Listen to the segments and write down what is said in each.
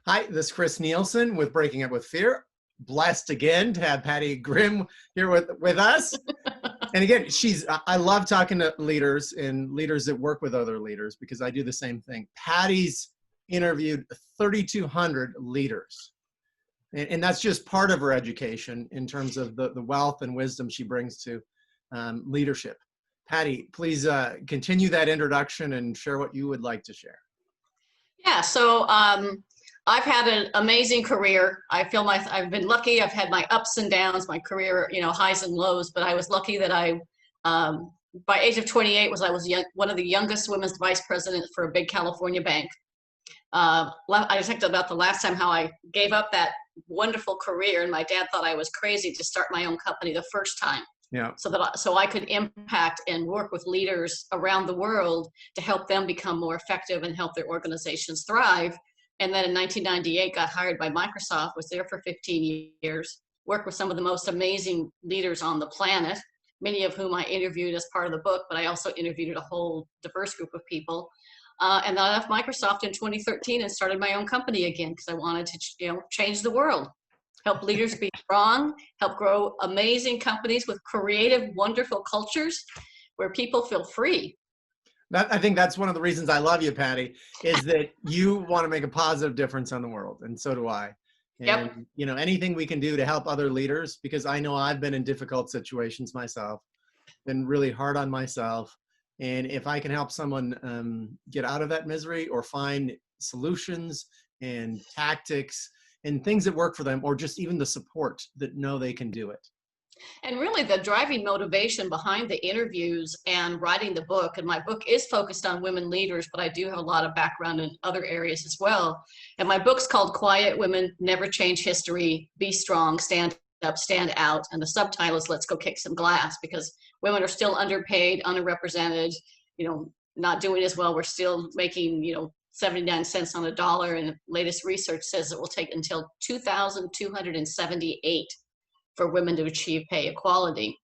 Hi, this is Chris Nielsen with Breaking Up with Fear. Blessed again to have Pattie Grimm here with us. And again, I love talking to leaders and leaders that work with other leaders because I do the same thing. Pattie's interviewed 3,200 leaders. And that's just part of her education in terms of the wealth and wisdom she brings to leadership. Pattie, please continue that introduction and share what you would like to share. Yeah, so I've had an amazing career. I've been lucky. I've had my ups and downs, my career, highs and lows. But I was lucky that by age of 28, I was one of the youngest women's vice presidents for a big California bank. I talked about the last time how I gave up that wonderful career, and my dad thought I was crazy to start my own company the first time. Yeah. So I could impact and work with leaders around the world to help them become more effective and help their organizations thrive. And then in 1998, got hired by Microsoft, was there for 15 years, worked with some of the most amazing leaders on the planet, many of whom I interviewed as part of the book, but I also interviewed a whole diverse group of people. And then I left Microsoft in 2013 and started my own company again because I wanted to, change the world. Help leaders be strong, help grow amazing companies with creative, wonderful cultures where people feel free. I think that's one of the reasons I love you, Pattie, is that you want to make a positive difference on the world, and so do I. And Yep. Anything we can do to help other leaders, because I know I've been in difficult situations myself, been really hard on myself. And if I can help someone get out of that misery or find solutions and tactics and things that work for them, or just even the support that know they can do it. And really the driving motivation behind the interviews and writing the book, and my book is focused on women leaders, but I do have a lot of background in other areas as well. And my book's called Quiet Women Never Change History, Be Strong, Stand Up, Stand Out. And the subtitle is Let's Go Kick Some Glass, because women are still underpaid, underrepresented, not doing as well. We're still making, 79 cents on a dollar. And the latest research says it will take until 2,278 for women to achieve pay equality.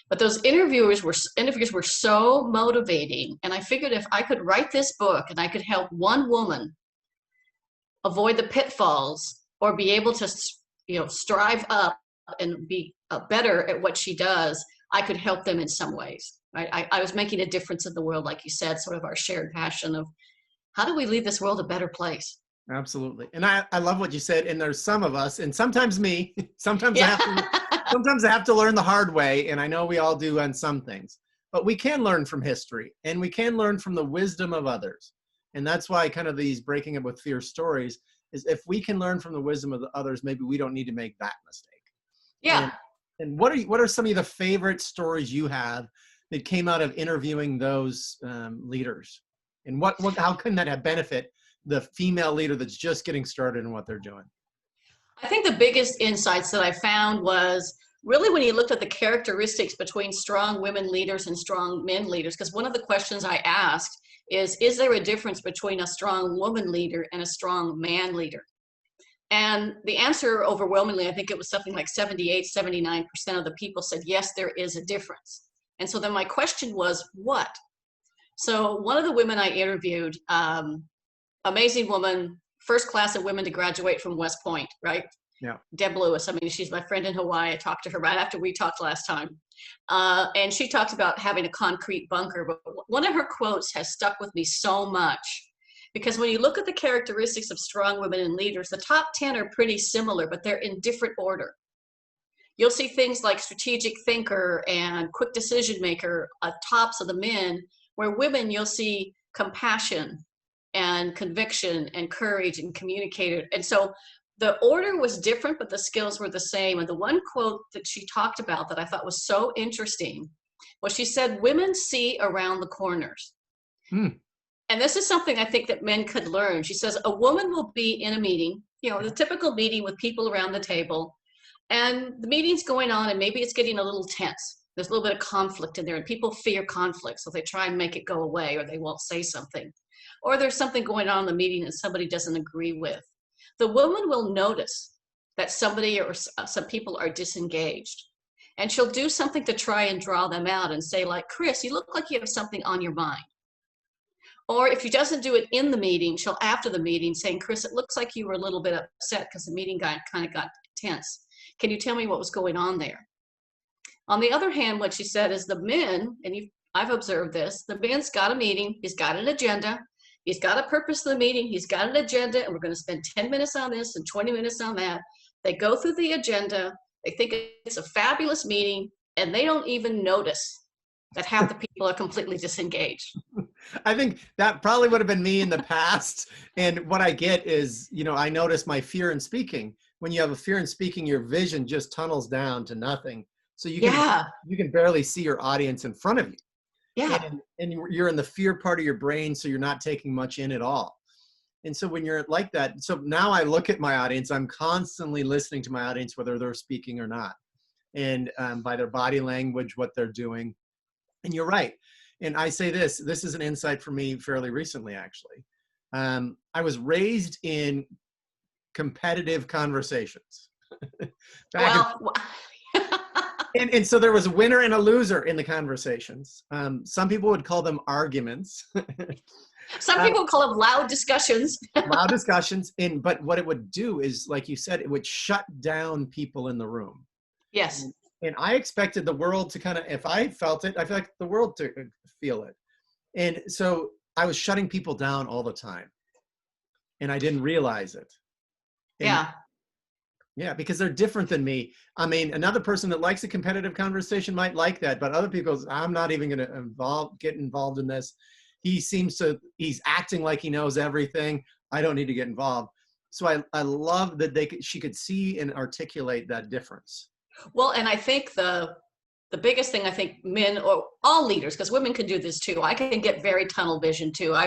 But those interviews were so motivating. And I figured if I could write this book and I could help one woman avoid the pitfalls or be able to, strive up and be better at what she does, I could help them in some ways. Right? I was making a difference in the world, like you said, sort of our shared passion of how do we leave this world a better place? Absolutely. And I love what you said. And there's some of us, and sometimes me, sometimes Yeah. sometimes I have to learn the hard way. And I know we all do on some things, but we can learn from history and we can learn from the wisdom of others. And that's why kind of these Breaking Up with Fear stories is if we can learn from the wisdom of the others, maybe we don't need to make that mistake. Yeah. And what are some of the favorite stories you have that came out of interviewing those leaders? And how can that have benefit the female leader that's just getting started in what they're doing? I think the biggest insights that I found was really when you looked at the characteristics between strong women leaders and strong men leaders, because one of the questions I asked is there a difference between a strong woman leader and a strong man leader? And the answer overwhelmingly, I think it was something like 78, 79% of the people said, yes, there is a difference. And so then my question was, what? So one of the women I interviewed, amazing woman, first class of women to graduate from West Point, right? Yeah. Deb Lewis. I mean, she's my friend in Hawaii. I talked to her right after we talked last time. And she talks about having a concrete bunker. But one of her quotes has stuck with me so much because when you look at the characteristics of strong women and leaders, the top 10 are pretty similar, but they're in different order. You'll see things like strategic thinker and quick decision maker at tops of the men, where women you'll see compassion and conviction and courage and communicator. And so the order was different, but the skills were the same. And the one quote that she talked about that I thought was so interesting was she said, women see around the corners. And this is something I think that men could learn. She says, a woman will be in a meeting, the typical meeting with people around the table, and the meeting's going on and maybe it's getting a little tense. There's a little bit of conflict in there and people fear conflict. So they try and make it go away or they won't say something. Or there's something going on in the meeting that somebody doesn't agree with. The woman will notice that somebody or some people are disengaged. And she'll do something to try and draw them out and say like, Chris, you look like you have something on your mind. Or if she doesn't do it in the meeting, she'll after the meeting saying, Chris, it looks like you were a little bit upset because the meeting kind of got tense. Can you tell me what was going on there? On the other hand, what she said is the men, and I've observed this, the man's got a meeting, he's got an agenda, he's got a purpose of the meeting, he's got an agenda, and we're going to spend 10 minutes on this and 20 minutes on that. They go through the agenda, they think it's a fabulous meeting, and they don't even notice that half the people are completely disengaged. I think that probably would have been me in the past. And what I get is, I notice my fear in speaking. When you have a fear in speaking, your vision just tunnels down to nothing. So you can barely see your audience in front of you. Yeah. And you're in the fear part of your brain, so you're not taking much in at all. And so when you're like that, so now I look at my audience, I'm constantly listening to my audience, whether they're speaking or not. And by their body language, what they're doing. And you're right. And I say this is an insight for me fairly recently, actually. I was raised in competitive conversations. And so there was a winner and a loser in the conversations. Some people would call them arguments. Some people call them loud discussions. Loud discussions. But what it would do is, like you said, it would shut down people in the room. Yes. And I expected the world to kind of, if I felt it, I feel like the world to feel it. And so I was shutting people down all the time. And I didn't realize it. Yeah, because they're different than me. I mean, another person that likes a competitive conversation might like that, but other people, I'm not even going to get involved in this. He's acting like he knows everything. I don't need to get involved. So I love that she could see and articulate that difference. Well, and I think the biggest thing, I think men or all leaders, because women can do this too. I can get very tunnel vision too.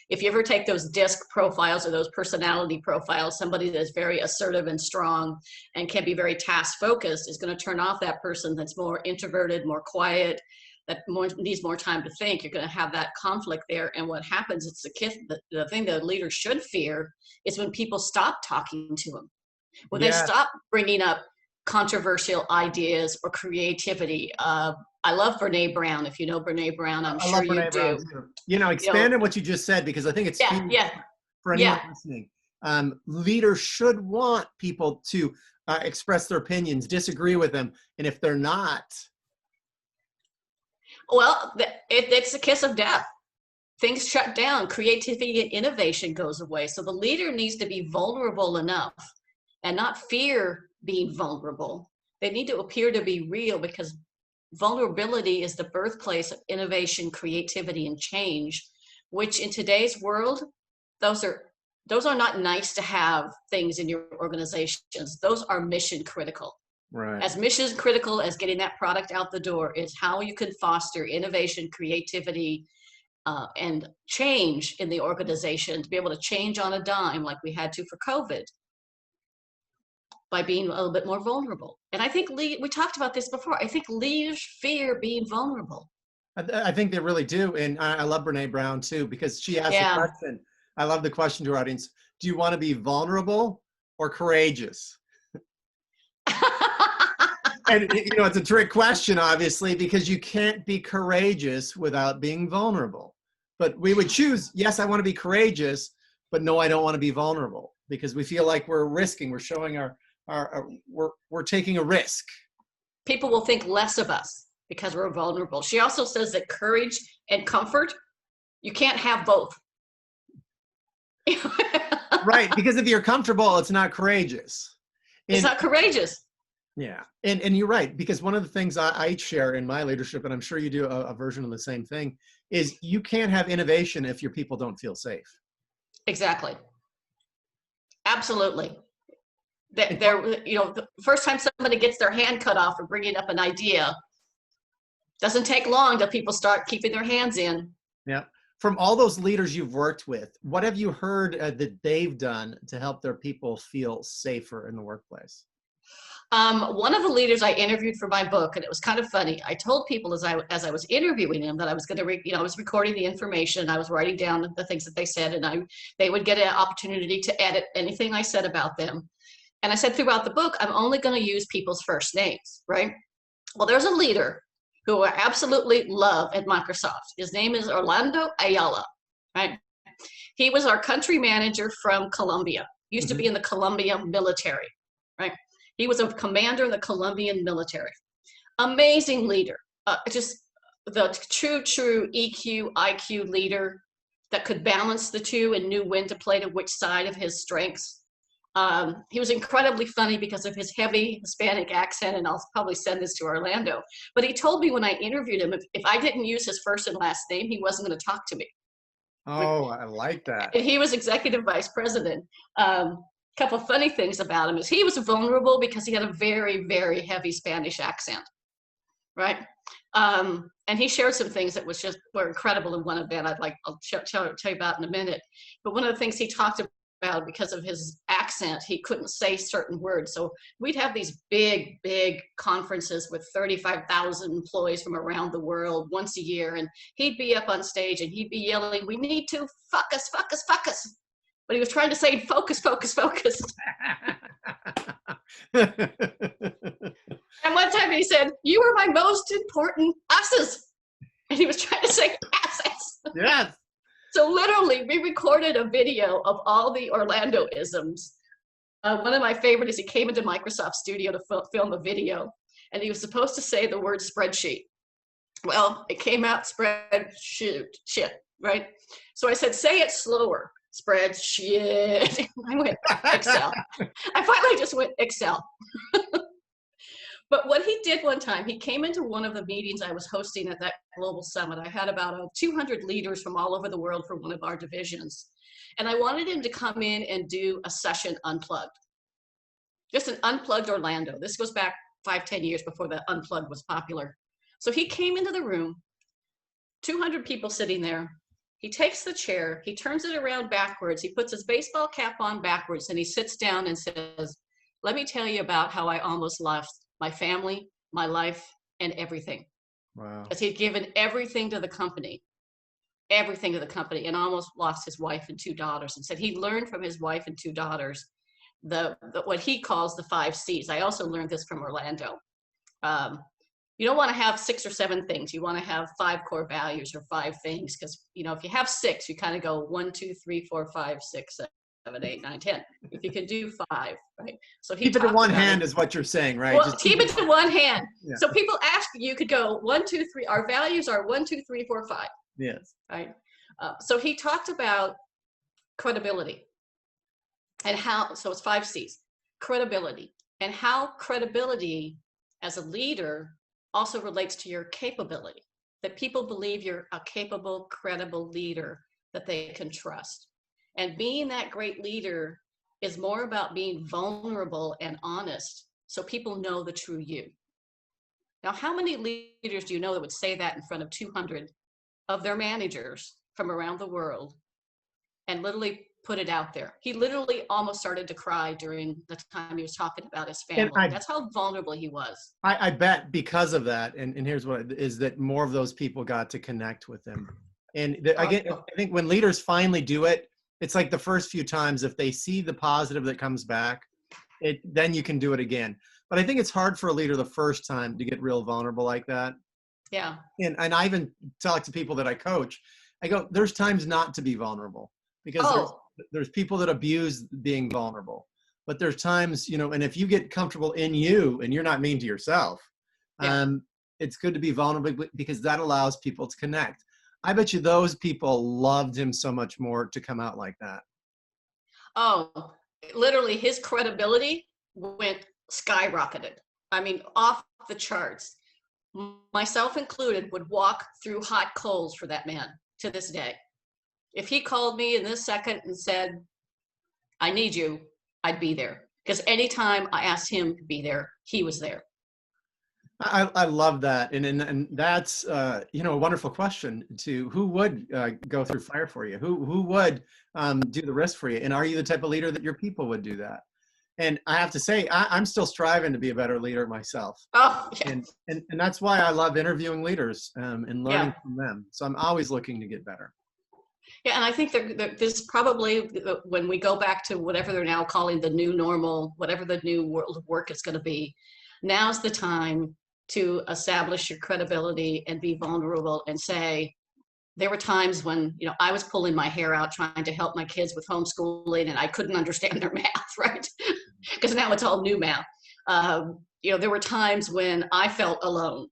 If you ever take those DISC profiles or those personality profiles, somebody that's very assertive and strong and can be very task focused is going to turn off that person that's more introverted, more quiet, that needs more time to think. You're going to have that conflict there. And what happens, it's the thing that a leader should fear is when people stop talking to them, when they stop bringing up controversial ideas or creativity. I love Brene Brown. If you know Brene Brown, I'm sure you do. Expand on what you just said, because I think it's for anyone listening. Leaders should want people to express their opinions, disagree with them. And if they're not, well, it's a kiss of death. Things shut down. Creativity and innovation goes away. So the leader needs to be vulnerable enough and not fear being vulnerable. They need to appear to be real, because vulnerability is the birthplace of innovation, creativity, and change, which in today's world, those are not nice to have things in your organizations. Those are mission critical. Right. As mission critical as getting that product out the door is how you can foster innovation, creativity, and change in the organization, to be able to change on a dime like we had to for COVID, by being a little bit more vulnerable. And I think we talked about this before. I think leaders fear being vulnerable. I think they really do. And I love Brene Brown too, because she asked the question. I love the question to our audience. Do you want to be vulnerable or courageous? And it's a trick question, obviously, because you can't be courageous without being vulnerable. But we would choose, yes, I want to be courageous, but no, I don't want to be vulnerable, because we feel like we're risking, we're showing we're taking a risk. People will think less of us because we're vulnerable. She also says that courage and comfort, you can't have both. Right, because if you're comfortable, it's not courageous. It's not courageous. Yeah, and you're right, because one of the things I share in my leadership, and I'm sure you do a version of the same thing, is you can't have innovation if your people don't feel safe. Exactly. Absolutely. The first time somebody gets their hand cut off for bringing up an idea, doesn't take long till people start keeping their hands in. Yeah. From all those leaders you've worked with, what have you heard that they've done to help their people feel safer in the workplace? One of the leaders I interviewed for my book, and it was kind of funny. I told people as I was interviewing them that I was going to, I was recording the information. I was writing down the things that they said, and they would get an opportunity to edit anything I said about them. And I said throughout the book, I'm only going to use people's first names, right? Well, there's a leader who I absolutely love at Microsoft. His name is Orlando Ayala. right? He was our country manager from Colombia. Used to be Mhm. in the Colombia military, right? He was a commander in the Colombian military. Amazing leader. Just the true EQ, IQ leader that could balance the two and knew when to play to which side of his strengths. He was incredibly funny because of his heavy Hispanic accent, and I'll probably send this to Orlando. But he told me when I interviewed him, if I didn't use his first and last name, he wasn't going to talk to me. Oh, I like that. And he was executive vice president. Couple of funny things about him is he was vulnerable because he had a very, very heavy Spanish accent, right? And he shared some things that were incredible in one event. I'll tell you about in a minute. But one of the things he talked about, because of his accent, he couldn't say certain words. So we'd have these big, big conferences with 35,000 employees from around the world once a year. And he'd be up on stage and he'd be yelling, "We need to fuck us, fuck us, fuck us." But he was trying to say focus, focus, focus. And one time he said, "You are my most important asses." And he was trying to say assets. Yes. So literally, we recorded a video of all the Orlando-isms. One of my favorites is he came into Microsoft Studio to film a video, and he was supposed to say the word spreadsheet. Well, it came out spreadsheet, right? So I said, "Say it slower, spreadsheet." I went, Excel. I finally just went, Excel. But what he did one time, he came into one of the meetings I was hosting at that global summit. I had about 200 leaders from all over the world for one of our divisions. And I wanted him to come in and do a session unplugged. Just an unplugged Orlando. This goes back 5-10 years before the unplugged was popular. So he came into the room, 200 people sitting there. He takes the chair, he turns it around backwards, he puts his baseball cap on backwards, and he sits down and says, "Let me tell you about how I almost lost my family, my life, and everything." Wow. Because he'd given everything to the company, and almost lost his wife and 2 daughters, and said he learned from his wife and 2 daughters the what he calls the 5 C's. I also learned this from Orlando. You don't want to have 6 or 7 things. You want to have 5 core values or 5 things, because if you have 6, you kind of go 1, 2, 3, 4, 5, 6, 7, 8, 9, 10. If you can do 5, right? So he Keep it in talked one about hand it. is what you're saying, right? Well, Just keep it to one hand. Yeah. So people ask you could go 1, 2, 3. Our values are 1, 2, 3, 4, 5. Yes. Right. So he talked about credibility and how. So it's 5 C's: credibility, and how credibility as a leader also relates to your capability. That people believe you're a capable, credible leader that they can trust. And being that great leader is more about being vulnerable and honest, so people know the true you. Now, how many leaders do you know that would say that in front of 200 of their managers from around the world and literally put it out there? He literally almost started to cry during the time he was talking about his family. That's how vulnerable he was. I bet because of that, and here's what is that more of those people got to connect with him. And again, I think when leaders finally do it, it's like the first few times, if they see the positive that comes back, then you can do it again. But I think it's hard for a leader the first time to get real vulnerable like that. Yeah. And I even talk to people that I coach. I go, there's times not to be vulnerable, because there's people that abuse being vulnerable. But there's times, and if you get comfortable in you and you're not mean to yourself, it's good to be vulnerable, because that allows people to connect. I bet you those people loved him so much more to come out like that. Oh, literally his credibility went skyrocketed. I mean, off the charts. Myself included would walk through hot coals for that man to this day. If he called me in this second and said, "I need you," I'd be there. Because anytime I asked him to be there, he was there. I love that. And that's, a wonderful question to who would go through fire for you? Who would do the risk for you? And are you the type of leader that your people would do that? And I have to say, I'm still striving to be a better leader myself. Oh, yeah. And that's why I love interviewing leaders and learning from them. So I'm always looking to get better. Yeah, and I think there's probably, when we go back to whatever they're now calling the new normal, whatever the new world of work is going to be, now's the time to establish your credibility and be vulnerable and say, there were times when, I was pulling my hair out trying to help my kids with homeschooling and I couldn't understand their math, right? Because now it's all new math. There were times when I felt alone,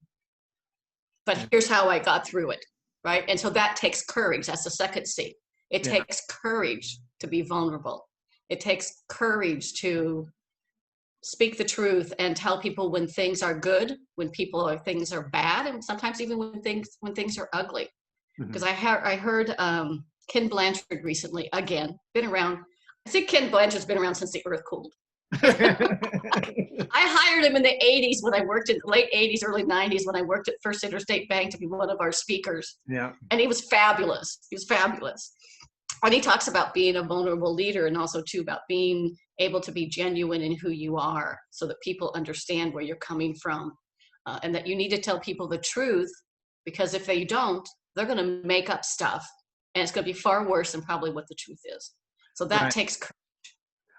but here's how I got through it, right? And so that takes courage. That's the second C. It takes courage to be vulnerable. It takes courage to speak the truth and tell people when things are good, when things are bad, and sometimes even when things are ugly. Because I heard Ken Blanchard recently, again, been around. I think Ken Blanchard's been around since the earth cooled. I hired him in the 80s when I worked in late 80s, early 90s when I worked at First Interstate Bank to be one of our speakers. Yeah. And he was fabulous. He was fabulous. And he talks about being a vulnerable leader and also too about being able to be genuine in who you are so that people understand where you're coming from, and that you need to tell people the truth, because if they don't, they're going to make up stuff and it's going to be far worse than probably what the truth is. So that takes courage.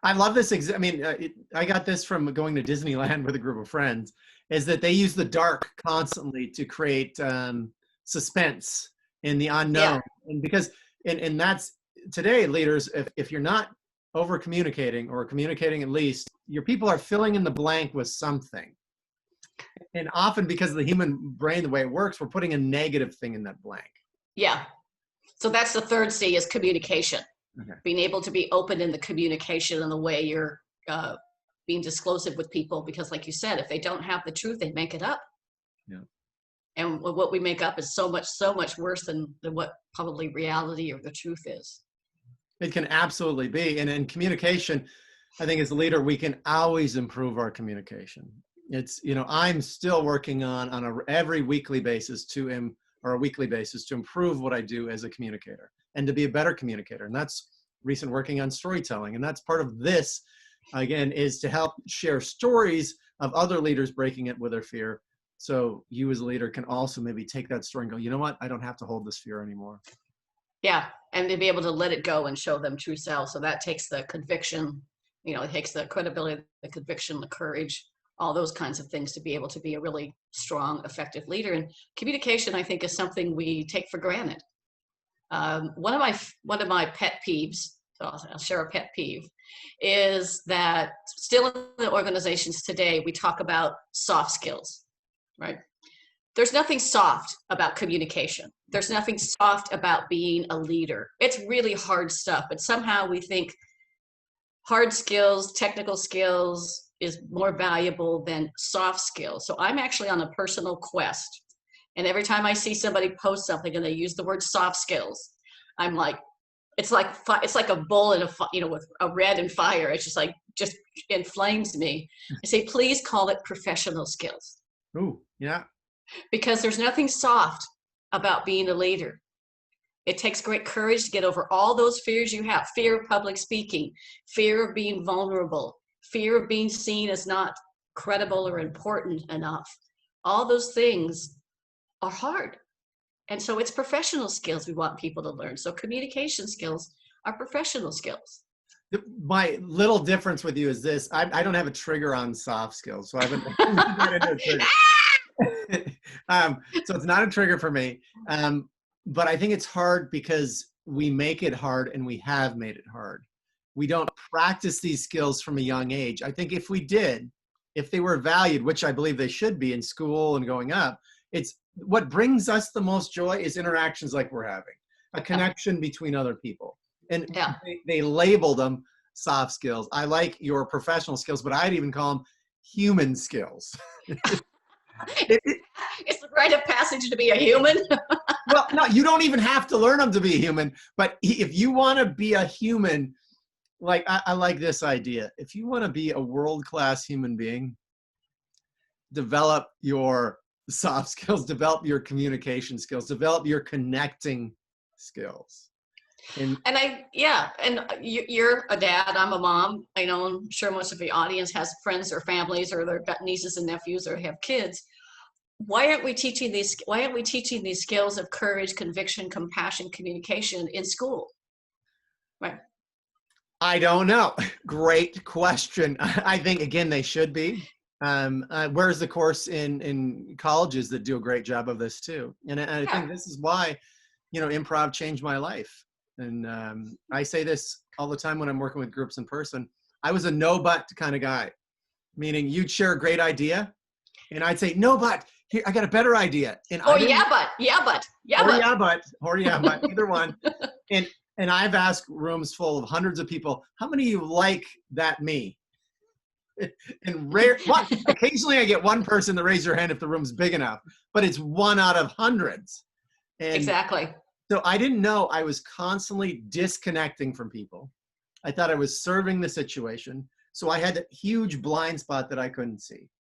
I love this. I got this from going to Disneyland with a group of friends, is that they use the dark constantly to create suspense in the unknown. And because, and that's today, leaders, if you're not over communicating or communicating at least, your people are filling in the blank with something. And often because of the human brain, the way it works, we're putting a negative thing in that blank. Yeah. So that's the third C, is communication. Okay. Being able to be open in the communication and the way you're being disclosive with people, because like you said, if they don't have the truth, they make it up. Yeah. And what we make up is so much worse than what probably reality or the truth is. It can absolutely be. And in communication, I think as a leader, we can always improve our communication. It's, I'm still working on every weekly basis or a weekly basis to improve what I do as a communicator and to be a better communicator. And that's recent working on storytelling. And that's part of this, again, is to help share stories of other leaders breaking it with their fear. So you as a leader can also maybe take that story and go, you know what? I don't have to hold this fear anymore. Yeah. And to be able to let it go and show them true self. So that takes the conviction, it takes the credibility, the conviction, the courage, all those kinds of things to be able to be a really strong, effective leader. And communication, I think, is something we take for granted. One of my pet peeves, so I'll share a pet peeve, is that still in the organizations today, we talk about soft skills, right? There's nothing soft about communication. There's nothing soft about being a leader. It's really hard stuff, but somehow we think hard skills, technical skills is more valuable than soft skills. So I'm actually on a personal quest. And every time I see somebody post something and they use the word soft skills, I'm like, it's like a bull in with a red and fire. It's just inflames me. I say, please call it professional skills. Ooh, yeah. Because there's nothing soft about being a leader. It takes great courage to get over all those fears you have. Fear of public speaking, fear of being vulnerable, fear of being seen as not credible or important enough. All those things are hard. And so it's professional skills we want people to learn. So communication skills are professional skills. My little difference with you is this. I don't have a trigger on soft skills. So I haven't got into a trigger. So it's not a trigger for me. But I think it's hard because we make it hard and we have made it hard. We don't practice these skills from a young age. I think if we did, if they were valued, which I believe they should be in school and going up, it's what brings us the most joy is interactions like we're having, a connection between other people. And they label them soft skills. I like your professional skills, but I'd even call them human skills. It's the rite of passage to be a human. Well, no, you don't even have to learn them to be a human. But if you want to be a human, like I like this idea. If you want to be a world-class human being, develop your soft skills, develop your communication skills, develop your connecting skills. And you're a dad, I'm a mom. I know, I'm sure most of the audience has friends or families or they've got nieces and nephews or have kids. Why aren't we teaching these skills of courage, conviction, compassion, communication in school? Right. I don't know. Great question. I think, again, they should be. Where's the course in colleges that do a great job of this too? And I think this is why improv changed my life. And I say this all the time when I'm working with groups in person. I was a no but kind of guy, meaning you'd share a great idea and I'd say, no, but here, I got a better idea. And or yeah, but, either one. And I've asked rooms full of hundreds of people, how many of you like that me? And occasionally I get one person to raise their hand if the room's big enough, but it's one out of hundreds. And exactly. so I didn't know I was constantly disconnecting from people. I thought I was serving the situation. So I had a huge blind spot that I couldn't see.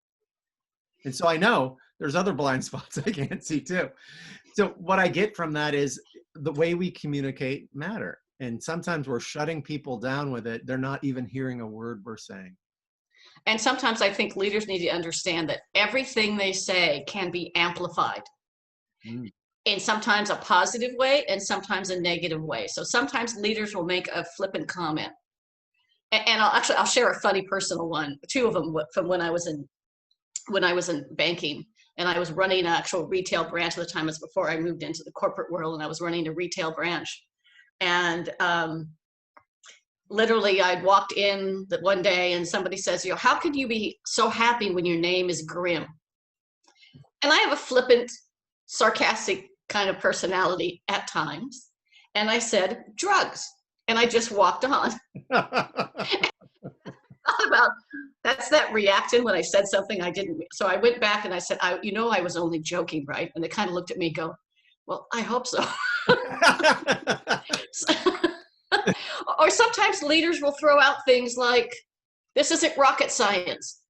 And so I know there's other blind spots I can't see too. So what I get from that is the way we communicate matter. And sometimes we're shutting people down with it. They're not even hearing a word we're saying. And sometimes I think leaders need to understand that everything they say can be amplified in sometimes a positive way and sometimes a negative way. So sometimes leaders will make a flippant comment. And I'll share a funny personal one, two of them from when I was in banking, and I was running an actual retail branch at the time. It was before I moved into the corporate world, and I was running a retail branch. And literally I'd walked in that one day and somebody says, how could you be so happy when your name is Grimm? And I have a flippant, sarcastic kind of personality at times. And I said, drugs. And I just walked on. About that's that reaction when I said something I didn't. So I went back and I said, I was only joking, right? And they kind of looked at me and go, well, I hope so. Or sometimes leaders will throw out things like, this isn't rocket science.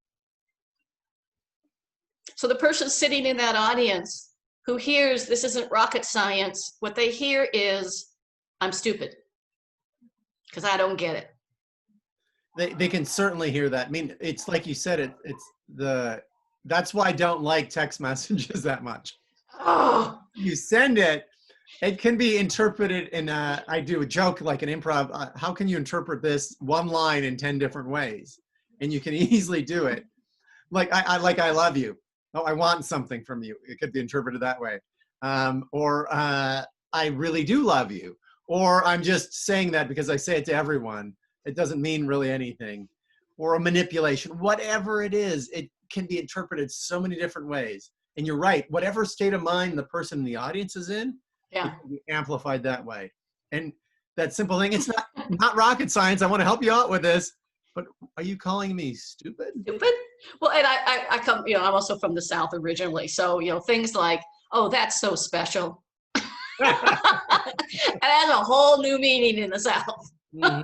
So the person sitting in that audience who hears this isn't rocket science, what they hear is, I'm stupid because I don't get it. They can certainly hear that. I mean, it's like you said, that's why I don't like text messages that much. Oh, you send it, it can be interpreted in I do a joke like an improv. How can you interpret this one line in 10 different ways? And you can easily do it. Like I love you. Oh, I want something from you. It could be interpreted that way. Or I really do love you. Or I'm just saying that because I say it to everyone. It doesn't mean really anything. Or a manipulation. Whatever it is, it can be interpreted so many different ways. And you're right. Whatever state of mind the person in the audience is in, it can be amplified that way. And that simple thing, it's not rocket science. I want to help you out with this. But are you calling me stupid? Stupid? Well, and I come, I'm also from the South originally. So, things like, oh, that's so special. And it has a whole new meaning in the South. Mm-hmm.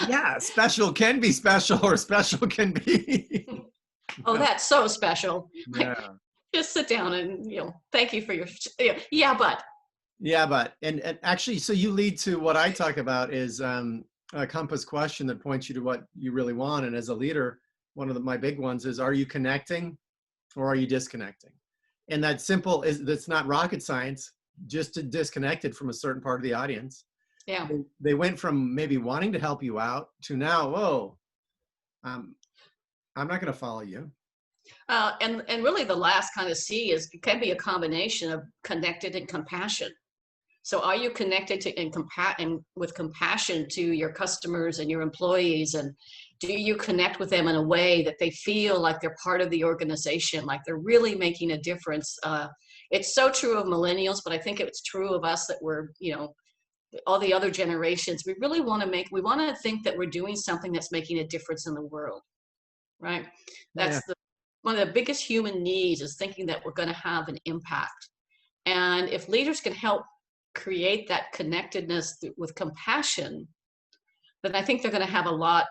Yeah, special can be special or special can be. Oh, that's so special. Yeah. Like, just sit down and, thank you for your, yeah, but. Yeah, but, and actually, so you lead to what I talk about is a compass question that points you to what you really want. And as a leader, one of my big ones is, are you connecting or are you disconnecting? And that simple that's not rocket science, just to disconnect it from a certain part of the audience. Yeah. They went from maybe wanting to help you out to now, whoa, I'm not going to follow you. And really the last kind of C can be a combination of connected and compassion. So are you connected to and with compassion to your customers and your employees? And do you connect with them in a way that they feel like they're part of the organization, like they're really making a difference? It's so true of millennials, but I think it's true of us that we're, all the other generations. We really want to think that we're doing something that's making a difference in the world, right? That's one of the biggest human needs, is thinking that we're going to have an impact. And if leaders can help create that connectedness with compassion, then I think they're going to have a lot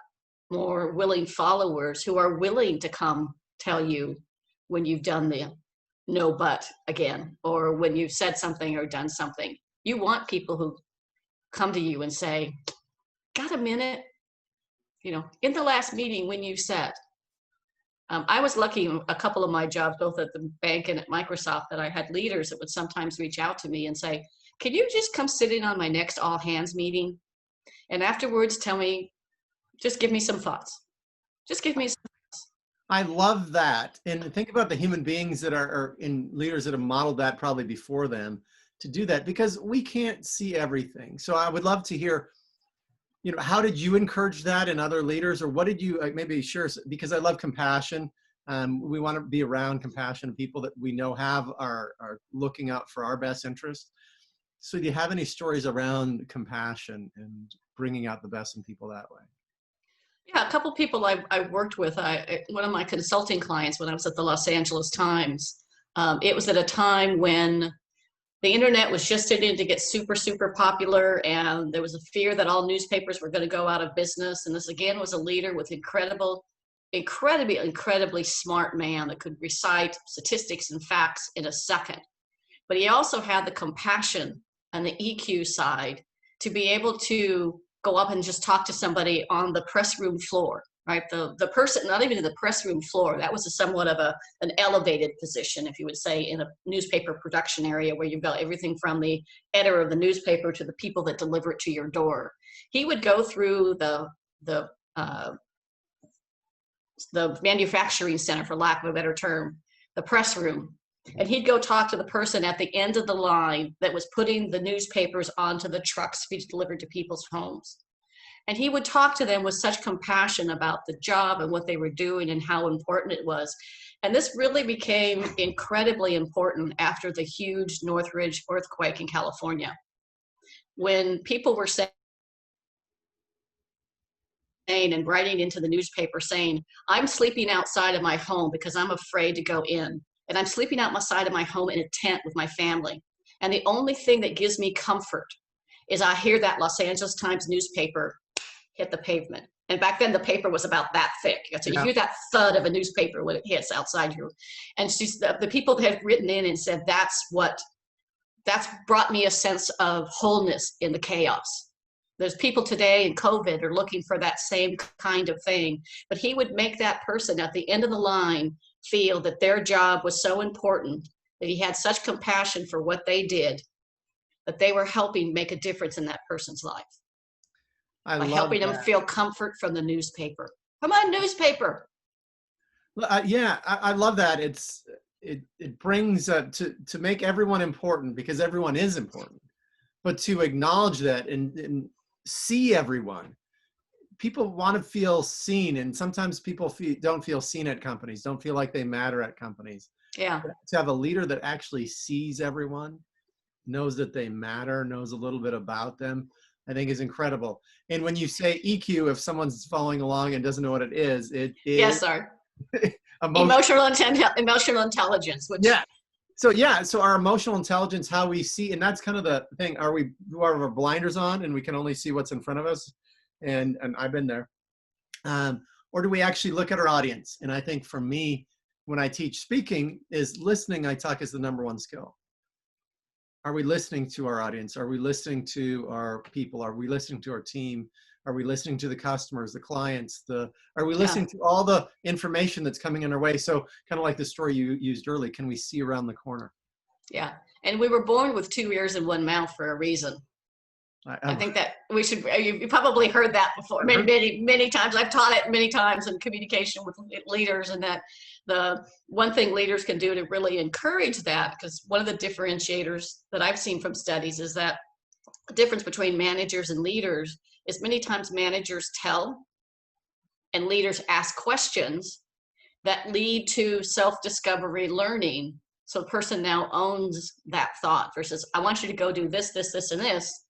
more willing followers who are willing to come tell you when you've done the no but again, or when you've said something or done something. You want people who come to you and say, got a minute? In the last meeting when you said, I was lucky in a couple of my jobs, both at the bank and at Microsoft, that I had leaders that would sometimes reach out to me and say, can you just come sit in on my next all hands meeting? And afterwards tell me, just give me some thoughts. Just give me some thoughts. I love that. And think about the human beings that are in leaders that have modeled that probably before them. to do that? Because we can't see everything. So I would love to hear, how did you encourage that in other leaders, or what did you maybe share? Because I love compassion. We want to be around compassionate people that we know are looking out for our best interest. So do you have any stories around compassion and bringing out the best in people that way? Yeah, a couple people I worked with. One of my consulting clients when I was at the Los Angeles Times. It was at a time when the internet was just starting to get super, super popular, and there was a fear that all newspapers were going to go out of business. And this again was a leader with incredibly smart man that could recite statistics and facts in a second. But he also had the compassion and the EQ side to be able to go up and just talk to somebody on the press room floor, right? The person, not even in the press room floor, that was somewhat of an elevated position, if you would say, in a newspaper production area where you've got everything from the editor of the newspaper to the people that deliver it to your door. He would go through the manufacturing center, for lack of a better term, the press room, and he'd go talk to the person at the end of the line that was putting the newspapers onto the trucks to be delivered to people's homes. And he would talk to them with such compassion about the job and what they were doing and how important it was. And this really became incredibly important after the huge Northridge earthquake in California, when people were saying and writing into the newspaper saying, I'm sleeping outside of my home because I'm afraid to go in. And I'm sleeping outside of my home in a tent with my family. And the only thing that gives me comfort is I hear that Los Angeles Times newspaper hit the pavement. And back then the paper was about that thick. So you hear that thud of a newspaper when it hits outside you. And she's the people that had written in and said, that's brought me a sense of wholeness in the chaos. There's people today in COVID are looking for that same kind of thing, but he would make that person at the end of the line feel that their job was so important, that he had such compassion for what they did, that they were helping make a difference in that person's life. By helping them feel comfort from the newspaper. Come on, newspaper. Yeah, I love that. It brings to make everyone important, because everyone is important, but to acknowledge that and see everyone. People want to feel seen, and sometimes people don't feel seen at companies, don't feel like they matter at companies. Yeah. To have a leader that actually sees everyone, knows that they matter, knows a little bit about them, I think is incredible. And when you say EQ, if someone's following along and doesn't know what it is, yes, sir. Emotional intelligence. Which... Yeah. So our emotional intelligence, how we see, and that's kind of the thing. Do our blinders on and we can only see what's in front of us? And I've been there. Or do we actually look at our audience? And I think for me, when I teach speaking, is listening, I talk, is the number one skill. Are we listening to our audience? Are we listening to our people? Are we listening to our team? Are we listening to the customers, the clients? Are we listening to all the information that's coming in our way? So kind of like the story you used early, can we see around the corner? Yeah. And we were born with 2 ears and 1 mouth for a reason. I think that we should, you probably heard that before many times. I've taught it many times in communication with leaders, and that the one thing leaders can do to really encourage that, because one of the differentiators that I've seen from studies is that the difference between managers and leaders is many times managers tell and leaders ask questions that lead to self-discovery learning. So the person now owns that thought versus, I want you to go do this, this, this, and this.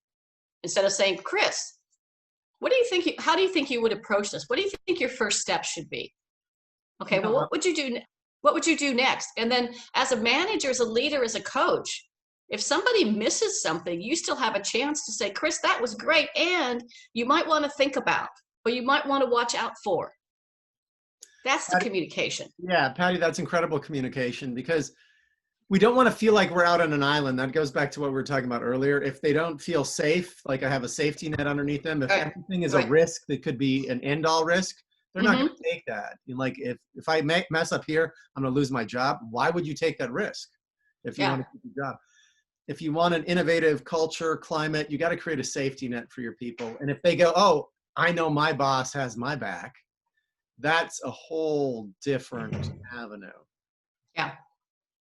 Instead of saying, Chris, what do you think? How do you think you would approach this? What do you think your first step should be? Okay, well, what would you do? What would you do next? And then as a manager, as a leader, as a coach, if somebody misses something, you still have a chance to say, Chris, that was great. And you might want to think about, or you might want to watch out for. That's the communication. Yeah, Patty, that's incredible communication, because we don't want to feel like we're out on an island. That goes back to what we were talking about earlier. If they don't feel safe, like I have a safety net underneath them, if everything is a risk that could be an end-all risk, they're not going to take that. Like if I mess up here, I'm going to lose my job. Why would you take that risk if you want to keep your job? If you want an innovative culture, climate, you got to create a safety net for your people. And if they go, oh, I know my boss has my back, that's a whole different avenue. Yeah.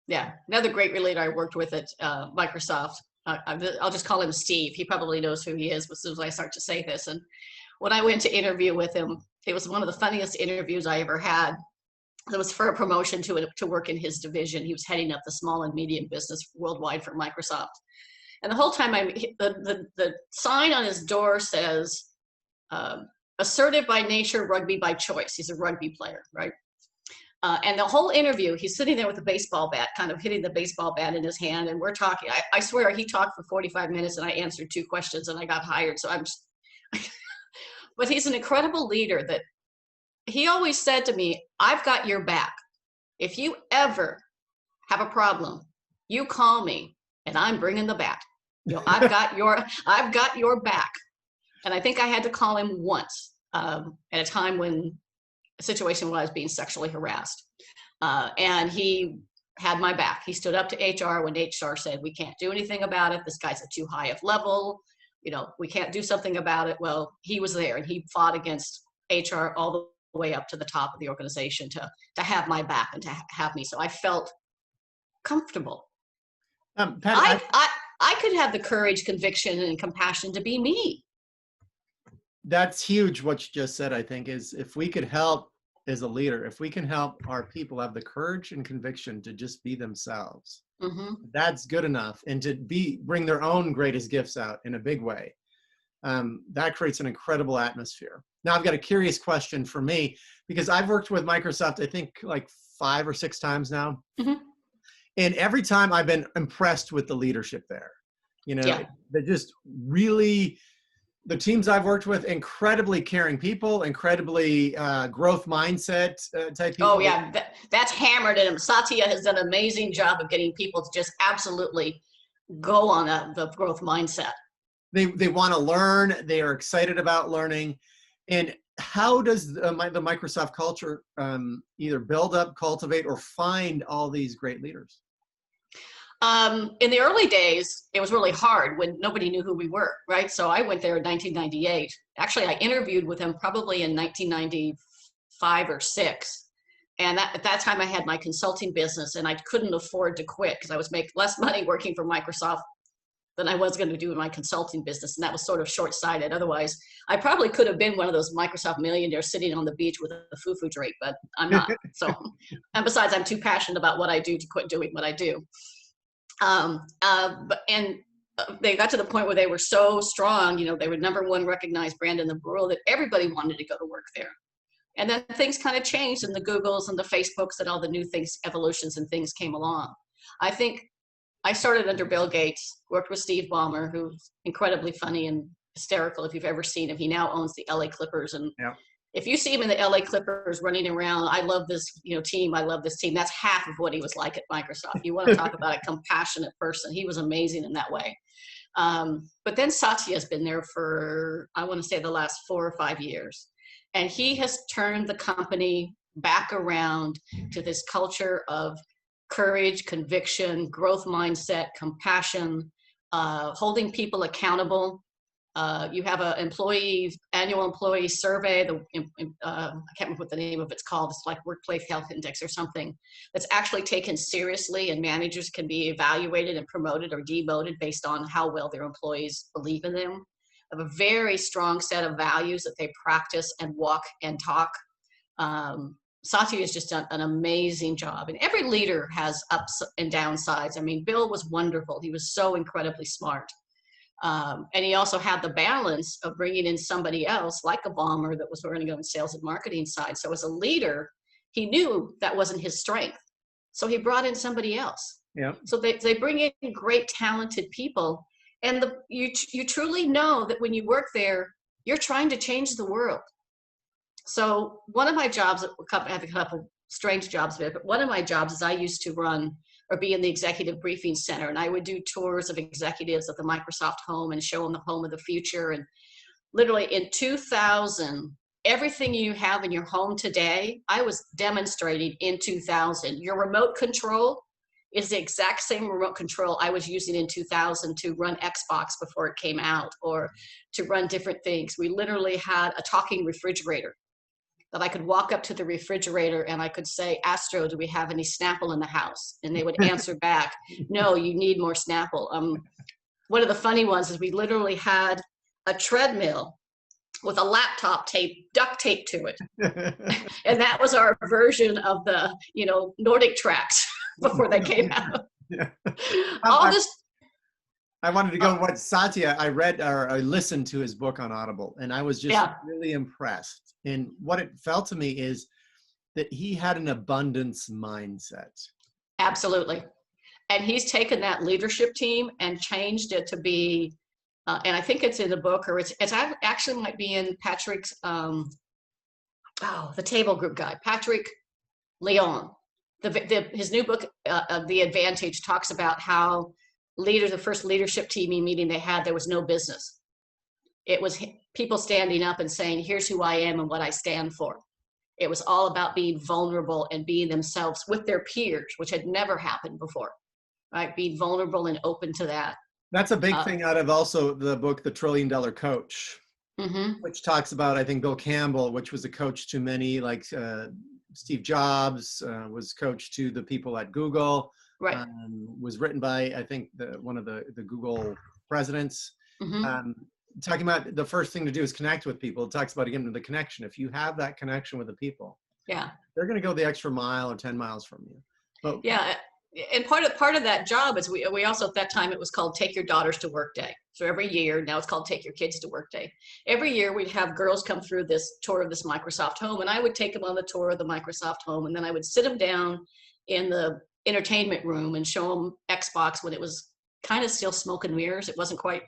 Yeah, another great leader I worked with at Microsoft. I'll just call him Steve. He probably knows who he is as soon as I start to say this. And when I went to interview with him, it was one of the funniest interviews I ever had. It was for a promotion to work in his division. He was heading up the small and medium business worldwide for Microsoft. And the whole time, the sign on his door says, assertive by nature, rugby by choice. He's a rugby player, right? And the whole interview, he's sitting there with a baseball bat, kind of hitting the baseball bat in his hand. And we're talking. I swear he talked for 45 minutes and I answered 2 questions and I got hired. So I'm just, but he's an incredible leader that he always said to me, I've got your back. If you ever have a problem, you call me and I'm bringing the bat. You know, I've got your back. And I think I had to call him once at a time when a situation when I was being sexually harassed. And he had my back. He stood up to HR when HR said, we can't do anything about it. This guy's at too high of level. You know, we can't do something about it. Well, he was there and he fought against HR all the way up to the top of the organization to have my back and to have me. So I felt comfortable. Pattie, I could have the courage, conviction, and compassion to be me. that's huge what you just said, I think, is if we could help as a leader, if we can help our people have the courage and conviction to just be themselves, that's good enough. And to bring their own greatest gifts out in a big way. That creates an incredible atmosphere. Now I've got a curious question for me, because I've worked with Microsoft, I think like 5 or 6 times now. And every time I've been impressed with the leadership there. You know, they just really, the teams I've worked with, incredibly caring people, incredibly growth mindset type people. Oh yeah, that's hammered in him. Satya has done an amazing job of getting people to just absolutely go on the growth mindset. They want to learn. They are excited about learning. And how does the Microsoft culture either build up, cultivate, or find all these great leaders? In the early days, it was really hard when nobody knew who we were, right? So I went there in 1998. Actually, I interviewed with him probably in 1995 or 6. And at that time, I had my consulting business, and I couldn't afford to quit because I was making less money working for Microsoft than I was going to do in my consulting business. And that was sort of short-sighted. Otherwise, I probably could have been one of those Microsoft millionaires sitting on the beach with a foo-foo drink, but I'm not. So, and besides, I'm too passionate about what I do to quit doing what I do. They got to the point where they were so strong, you know, they were #1 recognized brand in the world that everybody wanted to go to work there. And then things kind of changed, and the Googles and the Facebooks and all the new things, evolutions and things came along. I think I started under Bill Gates, worked with Steve Ballmer, who's incredibly funny and hysterical if you've ever seen him. He now owns the LA Clippers. And if you see him in the LA Clippers running around, I love this, you know, team. I love this team. That's half of what he was like at Microsoft. You want to talk about a compassionate person. He was amazing in that way. But then Satya has been there for, I want to say, the last 4 or 5 years. And he has turned the company back around to this culture of courage, conviction, growth mindset, compassion, holding people accountable. You have an annual employee survey. I can't remember what the name of it's called. It's like Workplace Health Index or something that's actually taken seriously, and managers can be evaluated and promoted or demoted based on how well their employees believe in them. Have a very strong set of values that they practice and walk and talk. Satya has just done an amazing job, and every leader has ups and downsides. I mean, Bill was wonderful. He was so incredibly smart. And he also had the balance of bringing in somebody else like a Ballmer that was going to go in sales and marketing side. So as a leader, he knew that wasn't his strength. So he brought in somebody else. Yeah. So they bring in great, talented people. And you truly know that when you work there, you're trying to change the world. So one of my jobs, I have a couple strange jobs there, but one of my jobs is I used to run or be in the executive briefing center, and I would do tours of executives at the Microsoft home and show them the home of the future. And literally in 2000, everything you have in your home today, I was demonstrating in 2000. Your remote control is the exact same remote control I was using in 2000 to run Xbox before it came out, or to run different things. We literally had a talking refrigerator. that I could walk up to the refrigerator and I could say, Astro, do we have any Snapple in the house? And they would answer back, no, you need more Snapple. One of the funny ones is we literally had a treadmill with a laptop duct tape to it. And that was our version of the, Nordic tracks before they came out. Yeah. All this. I wanted to go what Satya, I read or I listened to his book on Audible, and I was just really impressed. And what it felt to me is that he had an abundance mindset. Absolutely. And he's taken that leadership team and changed it to be, and I think it's in the book, or it's actually might be in Patrick's, the table group guy, Patrick Leon. His new book, The Advantage, talks about how the first leadership team meeting they had, there was no business. It was people standing up and saying, here's who I am and what I stand for. It was all about being vulnerable and being themselves with their peers, which had never happened before, right? Being vulnerable and open to that. That's a big thing out of also the book, The $1 Trillion Coach, which talks about, I think, Bill Campbell, which was a coach to many, like Steve Jobs, was coach to the people at Google. Right. Was written by, I think, one of the Google presidents. Talking about the first thing to do is connect with people. It talks about, again, the connection. If you have that connection with the people, they're going to go the extra mile or 10 miles from you. But, and part of that job is we also, at that time, it was called Take Your Daughters to Work Day. So every year, now it's called Take Your Kids to Work Day. Every year we'd have girls come through this tour of this Microsoft home, and I would take them on the tour of the Microsoft home, and then I would sit them down in the entertainment room and show them Xbox when it was kind of still smoke and mirrors. It wasn't quite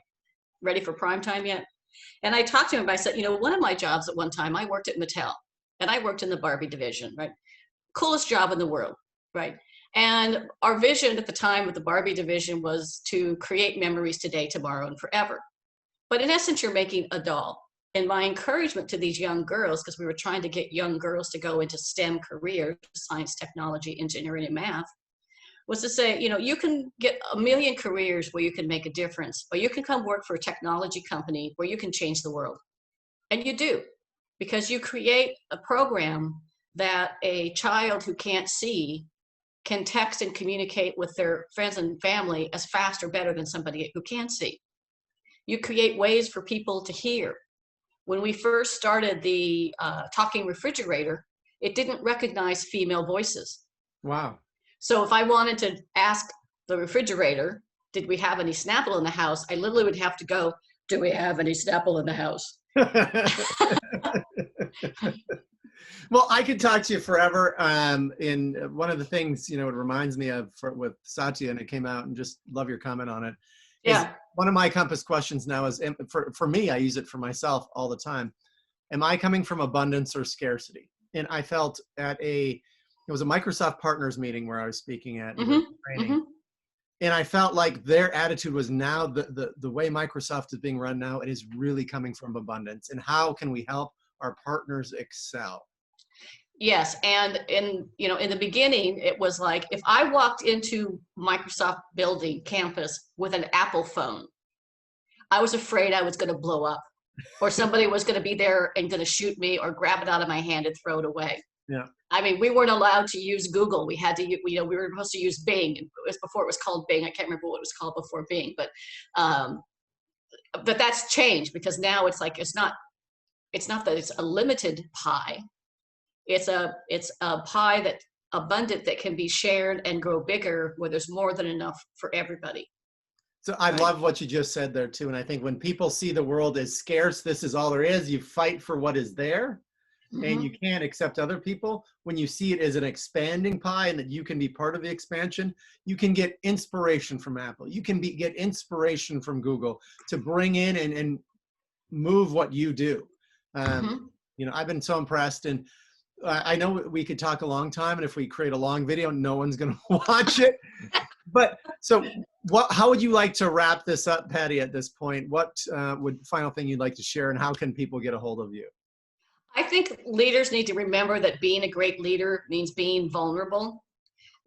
ready for prime time yet. And I talked to him, I said, one of my jobs at one time, I worked at Mattel and I worked in the Barbie division, right? Coolest job in the world, right? And our vision at the time with the Barbie division was to create memories today, tomorrow, and forever. But in essence, you're making a doll. And my encouragement to these young girls, because we were trying to get young girls to go into STEM careers, science, technology, engineering, and math, was to say, you can get a million careers where you can make a difference, or you can come work for a technology company where you can change the world. And you do, because you create a program that a child who can't see can text and communicate with their friends and family as fast or better than somebody who can see. You create ways for people to hear. When we first started the talking refrigerator, it didn't recognize female voices. Wow. So if I wanted to ask the refrigerator, did we have any Snapple in the house? I literally would have to go, do we have any Snapple in the house? Well, I could talk to you forever. And one of the things, it reminds me of with Satya, and it came out, and just love your comment on it. Yeah. One of my compass questions now is, for me, I use it for myself all the time. Am I coming from abundance or scarcity? And I felt it was a Microsoft partners meeting where I was speaking at training. And I felt like their attitude was, now the way Microsoft is being run now, it is really coming from abundance. And how can we help our partners excel? Yes. And in the beginning, it was like, if I walked into Microsoft building campus with an Apple phone, I was afraid I was going to blow up, or somebody was going to be there and going to shoot me or grab it out of my hand and throw it away. Yeah. I mean, we weren't allowed to use Google. We had to, we were supposed to use Bing. It was before it was called Bing. I can't remember what it was called before Bing, but that's changed, because now it's like, it's not that it's a limited pie. It's a pie that abundant, that can be shared and grow bigger, where there's more than enough for everybody. So I love what you just said there too. And I think when people see the world as scarce, this is all there is, you fight for what is there. And you can't accept other people. When you see it as an expanding pie and that you can be part of the expansion, you can get inspiration from Apple. You can get inspiration from Google to bring in and move what you do. I've been so impressed, and I know we could talk a long time, and if we create a long video, no one's going to watch it. But so how would you like to wrap this up, Pattie, at this point? What final thing you'd like to share, and how can people get a hold of you? I think leaders need to remember that being a great leader means being vulnerable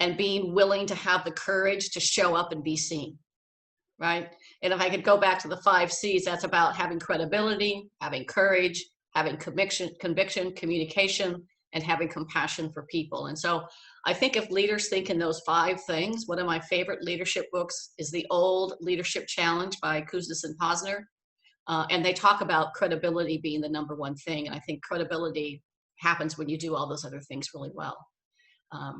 and being willing to have the courage to show up and be seen, right? And if I could go back to the 5 C's, that's about having credibility, having courage, having conviction, communication, and having compassion for people. And so I think if leaders think in those 5 things, one of my favorite leadership books is The Old Leadership Challenge by Kuznis and Posner. And they talk about credibility being the number one thing. And I think credibility happens when you do all those other things really well.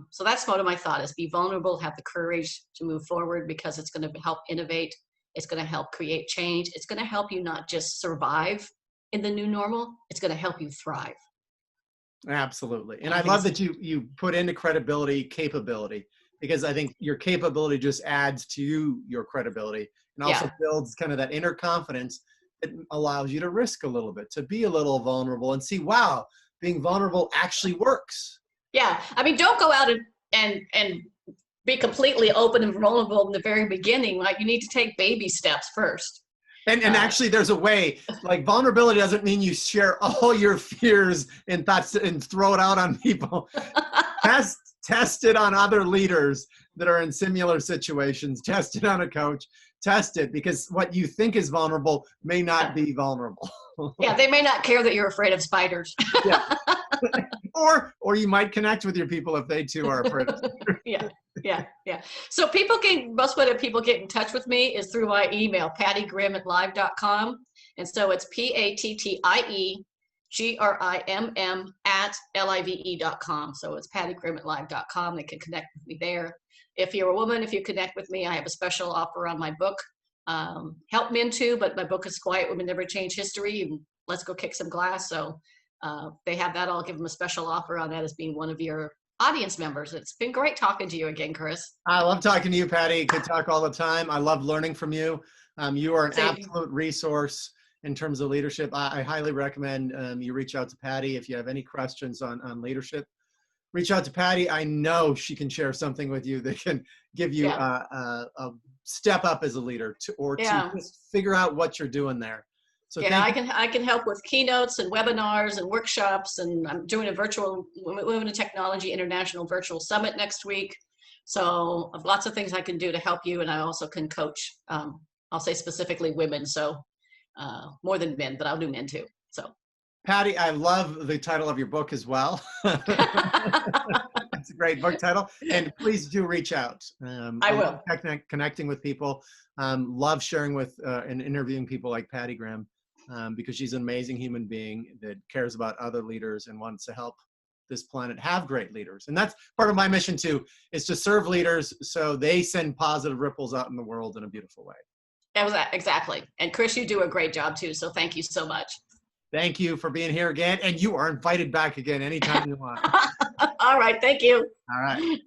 So that's one of my thought is be vulnerable, have the courage to move forward, because it's going to help innovate. It's going to help create change. It's going to help you not just survive in the new normal. It's going to help you thrive. Absolutely. And I love that you put into credibility, capability, because I think your capability just adds to your credibility and also builds kind of that inner confidence that allows you to risk a little bit, to be a little vulnerable and see, wow, being vulnerable actually works. Yeah. I mean, don't go out and be completely open and vulnerable in the very beginning. Like, you need to take baby steps first. And actually, there's a way, like, vulnerability doesn't mean you share all your fears and thoughts and throw it out on people. Test it on other leaders that are in similar situations. Test it on a coach. Test it, because what you think is vulnerable may not be vulnerable. Yeah, they may not care that you're afraid of spiders. Yeah. Or you might connect with your people if they too are afraid of spiders. Yeah. So most way that people get in touch with me is through my email, pattiegrimm@live.com. And so it's PATTIEGRIMM@LIVE.com. So it's pattiegrimm@live.com. They can connect with me there. If you're a woman, if you connect with me, I have a special offer on my book, Help Men Too, but my book is Quiet Women Never Change History, and Let's Go Kick Some Glass. So they have that. I'll give them a special offer on that as being one of your audience members. It's been great talking to you again, Chris. I love talking to you, Patty. Could talk all the time. I love learning from you. You are an absolute resource in terms of leadership. I highly recommend you reach out to Patty if you have any questions on leadership. Reach out to Patty. I know she can share something with you that can give you a step up as a leader, to just figure out what you're doing there. So I can help with keynotes and webinars and workshops, and I'm doing a virtual Women in Technology International Virtual Summit next week. So lots of things I can do to help you, and I also can coach. I'll say specifically women, so more than men, but I'll do men too. So, Patty, I love the title of your book as well. It's a great book title, and please do reach out. I will. Connecting with people. Love sharing with and interviewing people like Pattie Grimm. Because she's an amazing human being that cares about other leaders and wants to help this planet have great leaders. And that's part of my mission too, is to serve leaders so they send positive ripples out in the world in a beautiful way. Exactly. And Chris, you do a great job too. So thank you so much. Thank you for being here again. And you are invited back again anytime you want. All right. Thank you. All right.